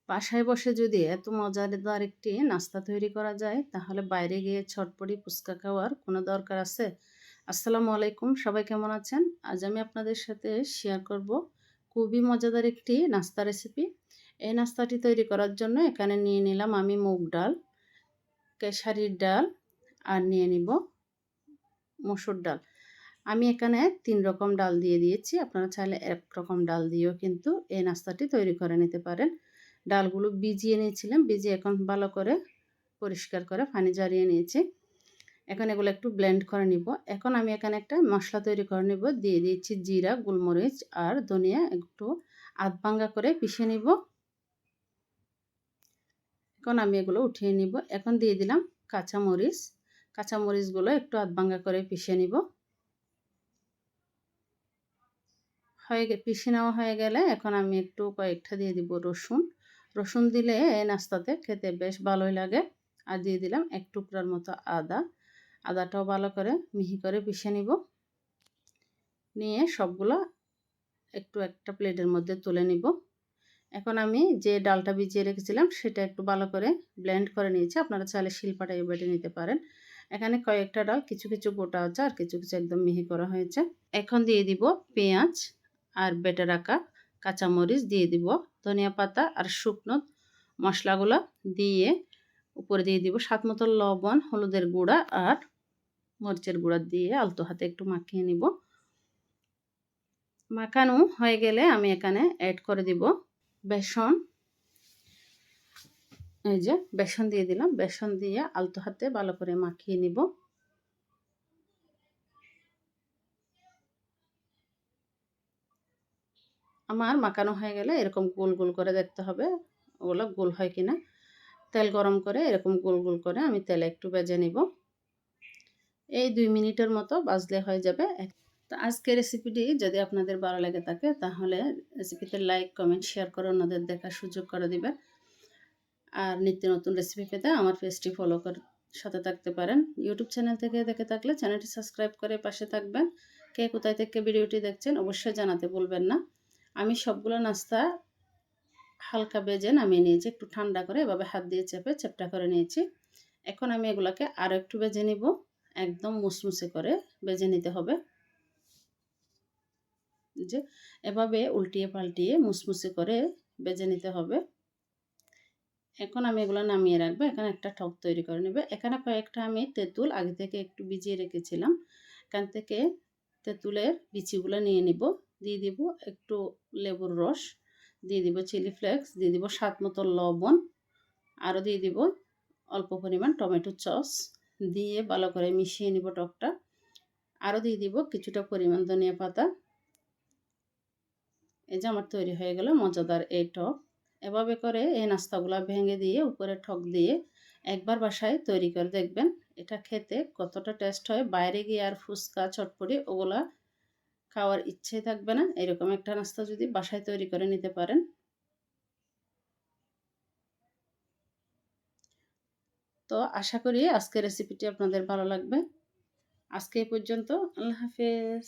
বাসায় বসে যদি এত মজাদার একটি নাস্তা তৈরি করা যায় তাহলে বাইরে গিয়ে ছটপটি ফুচকা খাওয়ার কোনো দরকার আছে? আসসালামু আলাইকুম, সবাই কেমন আছেন? আজ আমি আপনাদের সাথে শেয়ার করব খুবই মজাদার একটি নাস্তা রেসিপি। এই নাস্তাটি তৈরি করার জন্য এখানে নিয়ে নিলাম আমি মুগ ডাল, খেসারির ডাল আর নিয়ে নিব মসুর ডাল। আমি এখানে ৩ রকম ডাল দিয়ে দিয়েছি। আপনারা চাইলে ১ রকম ডাল দিয়েও কিন্তু এই নাস্তাটি তৈরি করে নিতে পারেন। ডালগুলো ভিজিয়ে নিয়েছিলাম, ভিজিয়ে এখন ভালো করে পরিষ্কার করে পানি ঝরিয়ে নিয়েছি। এখন এগুলো একটু ব্লেন্ড করে নিব। এখন আমি এখানে একটা মশলা তৈরি করে নিব। দিয়ে দিয়েছি জিরা, গোলমরিচ আর ধনিয়া একটু আধ ভাঙ্গা করে পিষে নিব। এখন আমি এগুলো উঠিয়ে নিব। এখন দিয়ে দিলাম কাঁচামরিচ। কাঁচামরিচগুলো একটু আধ ভাঙ্গা করে পিষে নিব। পিষে নেওয়া হয়ে গেলে এখন আমি একটু কয়েকটা দিয়ে দিব রসুন। রসুন দিলে এই নাস্তাতে খেতে বেশ ভালোই লাগে। আর দিয়ে দিলাম ১ টুকরার মতো আদা। আদাটাও ভালো করে মিহি করে পিষে নিব। নিয়ে সবগুলো একটু একটা প্লেটের মধ্যে তুলে নিব। এখন আমি যে ডালটা ভিজিয়ে রেখেছিলাম সেটা একটু ভালো করে ব্লেন্ড করে নিয়েছি। আপনারা চাইলে শিলপাটায় বেটে নিতে পারেন। এখানে কয়েকটা ডাল কিছু কিছু গোটা আছে আর কিছু কিছু একদম মিহি করা হয়েছে। এখন দিয়ে দিব পেঁয়াজ আর বেটে রাখা কাঁচামরিচ, দিয়ে দিব ধনিয়া পাতা আর শুকনো মশলাগুলো দিয়ে উপরে দিয়ে দিব স্বাদ মতো লবণ, হলুদের গুঁড়া আর মরিচের গুঁড়া দিয়ে আলতো হাতে একটু মাখিয়ে নিব। মাখানো হয়ে গেলে আমি এখানে অ্যাড করে দিব বেসন। এই যে বেসন দিয়ে দিলাম। বেসন দিয়ে আলতো হাতে ভালো করে মাখিয়ে নিব। আমার মাখানো হয়ে গেলে এরকম গোল গোল করে দেখতে হবে ওগুলো গোল হয় কিনা। তেল গরম করে এরকম গোল গোল করে আমি তেলে একটু ভেজে নিব। এই ২ মিনিটের মতো ভাজলে হয়ে যাবে। তো আজকের রেসিপিটি যদি আপনাদের ভালো লেগে থাকে তাহলে রেসিপিতে লাইক, কমেন্ট, শেয়ার করে অন্যদের দেখার সুযোগ করে দিবেন। আর নিত্য নতুন রেসিপি পেতে আমার পেজটি ফলো করে সাথে থাকতে পারেন। ইউটিউব চ্যানেল থেকে দেখে থাকলে চ্যানেলটি সাবস্ক্রাইব করে পাশে থাকবেন। কে কোথায় থেকে ভিডিওটি দেখছেন অবশ্যই জানাতে ভুলবেন না। আমি সবগুলো নাস্তা হালকা ভেজে নামিয়ে নিয়েছি, একটু ঠান্ডা করে এভাবে হাত দিয়ে চেপে চ্যাপ্টা করে নিয়েছি। এখন আমি এগুলোকে আরও একটু ভেজে নিব। একদম মুসমুসে করে ভেজে নিতে হবে। যে এভাবে উল্টিয়ে পাল্টিয়ে মুসমুসে করে ভেজে নিতে হবে। এখন আমি এগুলো নামিয়ে রাখবো। এখানে একটা টক তৈরি করে নেবে। এখানে কয়েকটা আমি তেঁতুল আগে থেকে একটু ভিজিয়ে রেখেছিলাম। এখান থেকে তেঁতুলের বিচিগুলো নিয়ে নিব। দিয়ে দিব একটু লেবুর রস, দিয়ে দিব চিলি ফ্লেক্স, দিয়ে দিব স্বাদ মতো লবণ, আরও দিয়ে দিব অল্প পরিমাণ টমেটো সস, দিয়ে ভালো করে মিশিয়ে নিব টকটা। আরও দিয়ে দিব কিছুটা পরিমাণ ধনিয়া পাতা। এই যে আমার তৈরি হয়ে গেল মজাদার এই টক। এভাবে করে এই নাস্তাগুলা ভেঙে দিয়ে উপরে ঠক দিয়ে একবার বাসায় তৈরি করে দেখবেন। এটা খেতে কতটা টেস্ট হয়, বাইরে গিয়ে আর ফুচকা, চটপটি ওগুলা খাওয়ার ইচ্ছে থাকবে না। এরকম একটা নাস্তা যদি বাসায় তৈরি করে নিতে পারেন। তো আশা করি আজকের রেসিপিটি আপনাদের ভালো লাগবে। আজকে এই পর্যন্ত। আল্লাহ হাফেজ।